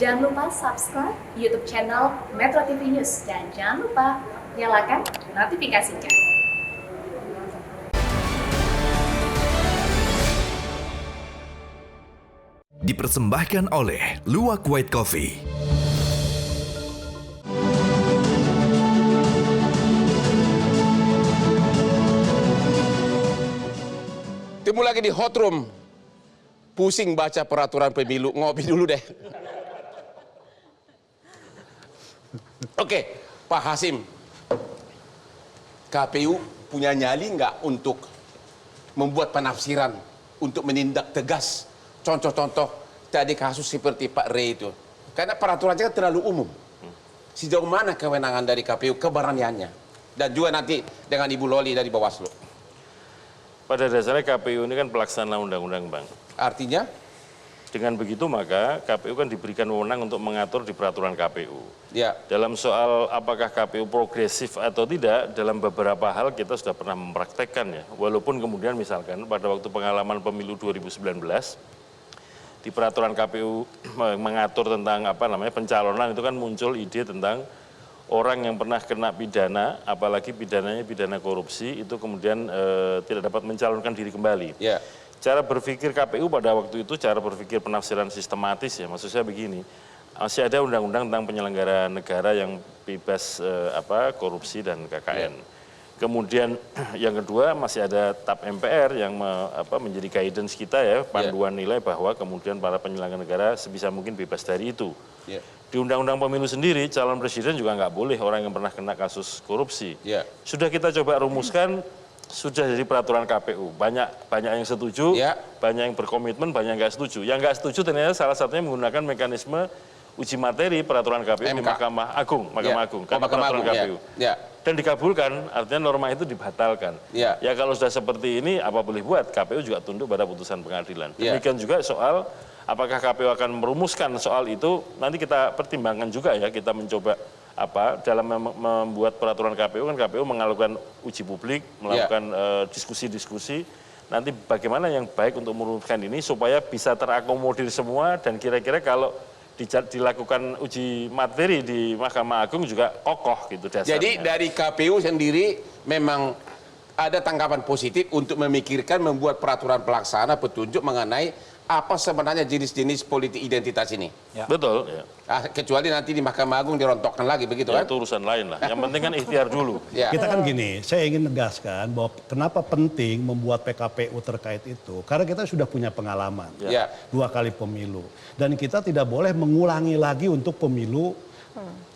Jangan lupa subscribe YouTube channel Metro TV News dan jangan lupa nyalakan notifikasinya. Dipersembahkan oleh Luwak White Coffee. Temu lagi di Hot Room. Pusing baca peraturan pemilu, ngopi dulu deh. Oke, Pak Hasim. KPU punya nyali nggak untuk membuat penafsiran, untuk menindak tegas contoh-contoh tadi kasus seperti Pak Rey itu. Karena peraturannya kan terlalu umum. Sejauh mana kewenangan dari KPU, keberaniannya. Dan juga nanti dengan Ibu Loli dari Bawaslu. Pada dasarnya KPU ini kan pelaksana undang-undang, Bang. Artinya? Dengan begitu maka KPU kan diberikan wewenang untuk mengatur di peraturan KPU. Ya. Dalam soal apakah KPU progresif atau tidak, dalam beberapa hal kita sudah pernah mempraktekkan ya. Walaupun kemudian misalkan pada waktu pengalaman pemilu 2019, di peraturan KPU mengatur tentang pencalonan itu kan muncul ide tentang orang yang pernah kena pidana, apalagi pidananya pidana korupsi, itu kemudian tidak dapat mencalonkan diri kembali. Ya. Cara berpikir KPU pada waktu itu, cara berpikir penafsiran sistematis ya, maksud saya begini, masih ada undang-undang tentang penyelenggara negara yang bebas korupsi dan KKN. Kemudian yang kedua masih ada TAP MPR yang menjadi guidance kita ya, panduan nilai bahwa kemudian para penyelenggara negara sebisa mungkin bebas dari itu. Yeah. Di Undang-Undang Pemilu sendiri, calon presiden juga nggak boleh orang yang pernah kena kasus korupsi. Yeah. Sudah kita coba rumuskan, sudah jadi peraturan KPU. Banyak yang setuju, banyak yang berkomitmen, banyak yang nggak setuju. Yang nggak setuju ternyata salah satunya menggunakan mekanisme uji materi peraturan KPU di Mahkamah Agung. Karena peraturan KPU. Ya. Dan dikabulkan, artinya norma itu dibatalkan. Ya kalau sudah seperti ini, apa boleh buat? KPU juga tunduk pada putusan pengadilan. Demikian juga soal apakah KPU akan merumuskan soal itu, nanti kita pertimbangkan juga ya, kita mencoba dalam membuat peraturan KPU kan KPU melakukan uji publik, melakukan diskusi-diskusi. Nanti bagaimana yang baik untuk merumuskan ini supaya bisa terakomodir semua dan kira-kira kalau dilakukan uji materi di Mahkamah Agung juga kokoh gitu dasarnya. Jadi dari KPU sendiri memang ada tanggapan positif untuk memikirkan membuat peraturan pelaksana petunjuk mengenai apa sebenarnya jenis-jenis politik identitas ini. Ya. Betul. Ya. Kecuali nanti di Mahkamah Agung dirontokkan lagi begitu kan? Itu urusan lain lah. Yang penting kan ikhtiar dulu. Ya. Kita kan gini, saya ingin negaskan bahwa kenapa penting membuat PKPU terkait itu. Karena kita sudah punya pengalaman. 2 kali pemilu. Dan kita tidak boleh mengulangi lagi untuk pemilu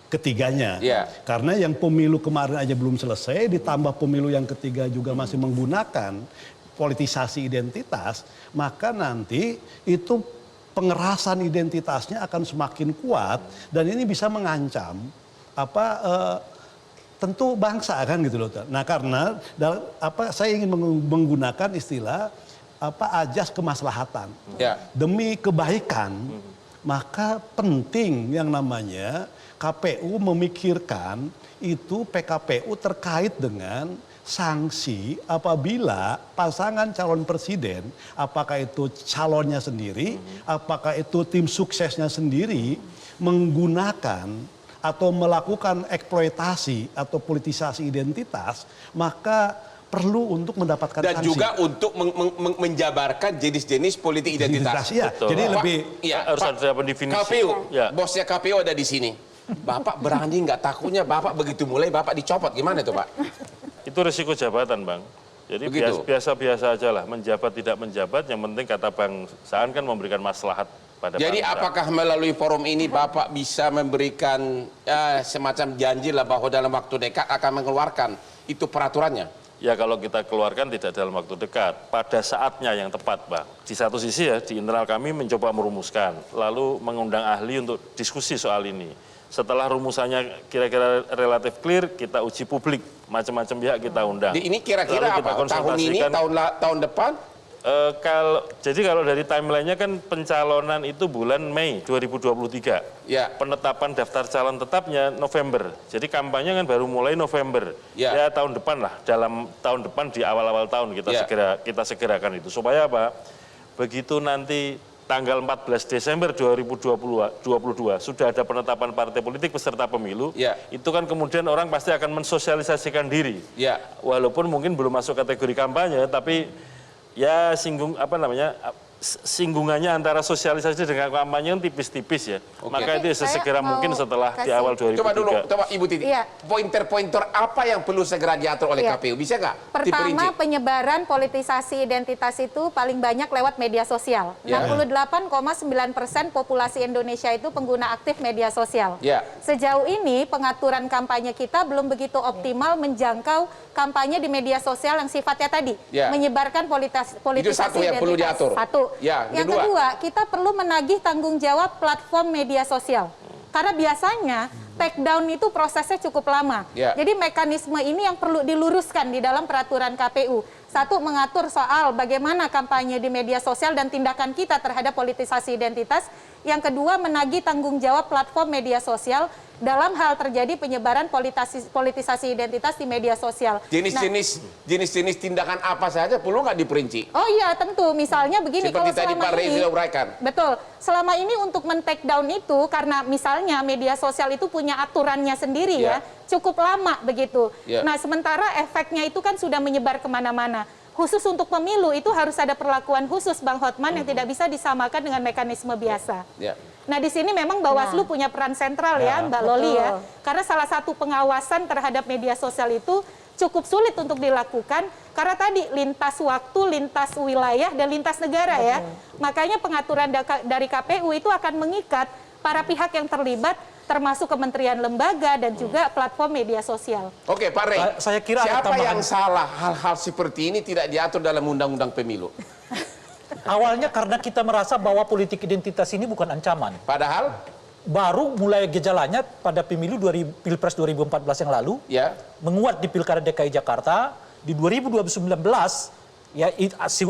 ketiganya. Karena yang pemilu kemarin aja belum selesai, ditambah pemilu yang ketiga juga masih menggunakan politisasi identitas, maka nanti itu pengerasan identitasnya akan semakin kuat dan ini bisa mengancam tentu bangsa kan gitu loh. Nah karena saya ingin menggunakan istilah ajas kemaslahatan demi kebaikan, maka penting yang namanya KPU memikirkan itu PKPU terkait dengan sanksi apabila pasangan calon presiden, apakah itu calonnya sendiri, apakah itu tim suksesnya sendiri, menggunakan atau melakukan eksploitasi atau politisasi identitas, maka perlu untuk mendapatkan sanksi. Dan juga untuk menjabarkan jenis-jenis politik identitas. Jadi lebih harus ada pendefinisi. KPU, bosnya KPU ada di sini. Bapak berani nggak, takutnya Bapak begitu mulai Bapak dicopot, gimana itu Pak? Itu risiko jabatan, Bang. Jadi biasa-biasa aja lah, menjabat tidak menjabat, yang penting kata Bang Saan kan memberikan maslahat pada Jadi bangsa. apakah melalui forum ini Bapak bisa memberikan semacam janji lah bahwa dalam waktu dekat akan mengeluarkan itu peraturannya? Ya kalau kita keluarkan tidak dalam waktu dekat, pada saatnya yang tepat, Bang. Di satu sisi ya, di internal kami mencoba merumuskan, lalu mengundang ahli untuk diskusi soal ini. Setelah rumusannya kira-kira relatif clear, kita uji publik, macam-macam pihak kita undang. Ini kira-kira apa? Tahun ini, tahun depan? Jadi kalau dari timelinenya kan pencalonan itu bulan Mei 2023. Penetapan daftar calon tetapnya November. Jadi kampanye kan baru mulai November. Ya tahun depan lah, dalam tahun depan di awal-awal tahun kita segerakan itu. Supaya apa? Begitu nanti tanggal 14 Desember 2022 sudah ada penetapan partai politik peserta pemilu, itu kan kemudian orang pasti akan mensosialisasikan diri. Walaupun mungkin belum masuk kategori kampanye, tapi ya singgungannya antara sosialisasi dengan kampanye tipis-tipis ya. Maka itu sesegera mungkin setelah di awal 2023. Coba dulu, Ibu Titi, pointer-pointer apa yang perlu segera diatur oleh KPU, bisa nggak? Pertama, penyebaran politisasi identitas itu paling banyak lewat media sosial. 68,9% populasi Indonesia itu pengguna aktif media sosial. Sejauh ini pengaturan kampanye kita belum begitu optimal menjangkau kampanye di media sosial yang sifatnya tadi menyebarkan politisasi itu satu yang identitas. perlu diatur. Satu. Yang kedua, kita perlu menagih tanggung jawab platform media sosial. Karena biasanya take down itu prosesnya cukup lama. Jadi mekanisme ini yang perlu diluruskan di dalam peraturan KPU. Satu, mengatur soal bagaimana kampanye di media sosial dan tindakan kita terhadap politisasi identitas. Yang kedua, menagih tanggung jawab platform media sosial dalam hal terjadi penyebaran politisasi identitas di media sosial. Jenis-jenis tindakan apa saja perlu nggak diperinci? Oh iya, tentu. Misalnya begini, seperti kalau tadi selama Pak Rey ini, sudah uraikan. betul. Selama ini untuk men-take down itu, karena misalnya media sosial itu punya aturannya sendiri cukup lama begitu. Nah, sementara efeknya itu kan sudah menyebar kemana-mana. Khusus untuk pemilu itu harus ada perlakuan khusus, Bang Hotman, yang tidak bisa disamakan dengan mekanisme biasa. Nah, di sini memang Bawaslu punya peran sentral Mbak Loli ya. Karena salah satu pengawasan terhadap media sosial itu cukup sulit untuk dilakukan karena tadi lintas waktu, lintas wilayah, dan lintas negara ya. Makanya pengaturan dari KPU itu akan mengikat para pihak yang terlibat, termasuk kementerian lembaga dan juga platform media sosial. Oke, Pak Rey, saya kira siapa yang salah hal-hal seperti ini tidak diatur dalam undang-undang pemilu? Awalnya karena kita merasa bahwa politik identitas ini bukan ancaman. Padahal baru mulai gejalanya pada pemilu Pilpres 2014 yang lalu, menguat di Pilkada DKI Jakarta. Di 2019 ya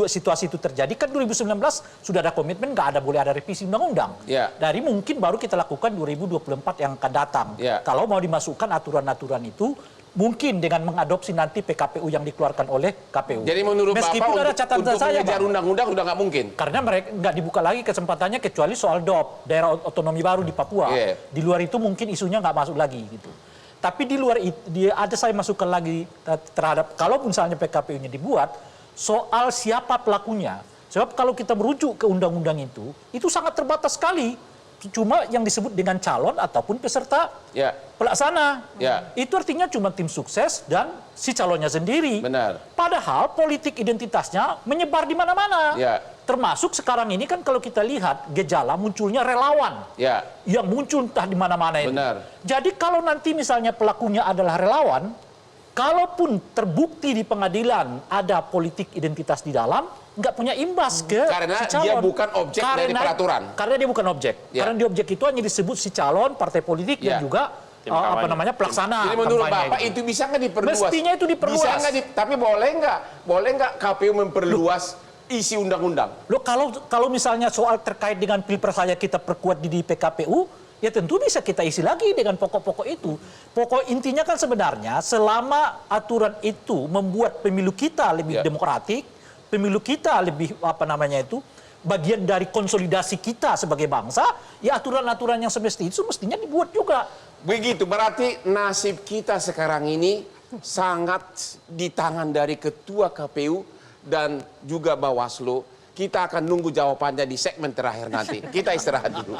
situasi itu terjadi, kan 2019 sudah ada komitmen nggak boleh ada revisi undang-undang. Dari mungkin baru kita lakukan 2024 yang akan datang. Kalau mau dimasukkan aturan-aturan itu, mungkin dengan mengadopsi nanti PKPU yang dikeluarkan oleh KPU. Jadi menurut Meskipun Bapak ada catatan untuk saya, mengejar undang-undang sudah nggak mungkin? Karena mereka nggak dibuka lagi kesempatannya kecuali soal DOP, daerah otonomi baru di Papua. Di luar itu mungkin isunya nggak masuk lagi gitu. Tapi di luar itu, ada saya masukkan lagi terhadap, kalau misalnya PKPU-nya dibuat, soal siapa pelakunya. Sebab kalau kita merujuk ke undang-undang itu sangat terbatas sekali. Cuma yang disebut dengan calon ataupun peserta pelaksana. Itu artinya cuma tim sukses dan si calonnya sendiri. Padahal politik identitasnya menyebar di mana-mana. Termasuk sekarang ini kan kalau kita lihat gejala munculnya relawan. Yang muncul entah di mana-mana itu. Jadi kalau nanti misalnya pelakunya adalah relawan, kalaupun terbukti di pengadilan ada politik identitas di dalam, nggak punya imbas ke karena si calon. Dia bukan objek dari peraturan. Karena dia bukan objek. Karena di objek itu hanya disebut si calon, partai politik dan juga pelaksana. Jadi menurut Bapak itu bisa nggak diperluas? Mestinya itu diperluas. Bisa tapi boleh nggak KPU memperluas isi undang-undang? Loh, kalau misalnya soal terkait dengan Pilpres saja kita perkuat di PKPU, ya tentu bisa kita isi lagi dengan pokok-pokok itu. Pokok intinya kan sebenarnya selama aturan itu membuat pemilu kita lebih demokratik, pemilu kita lebih bagian dari konsolidasi kita sebagai bangsa, ya aturan-aturan yang semestinya itu mestinya dibuat juga. Begitu, berarti nasib kita sekarang ini sangat di tangan dari Ketua KPU dan juga Bawaslu. Kita akan nunggu jawabannya di segmen terakhir nanti. Kita istirahat dulu.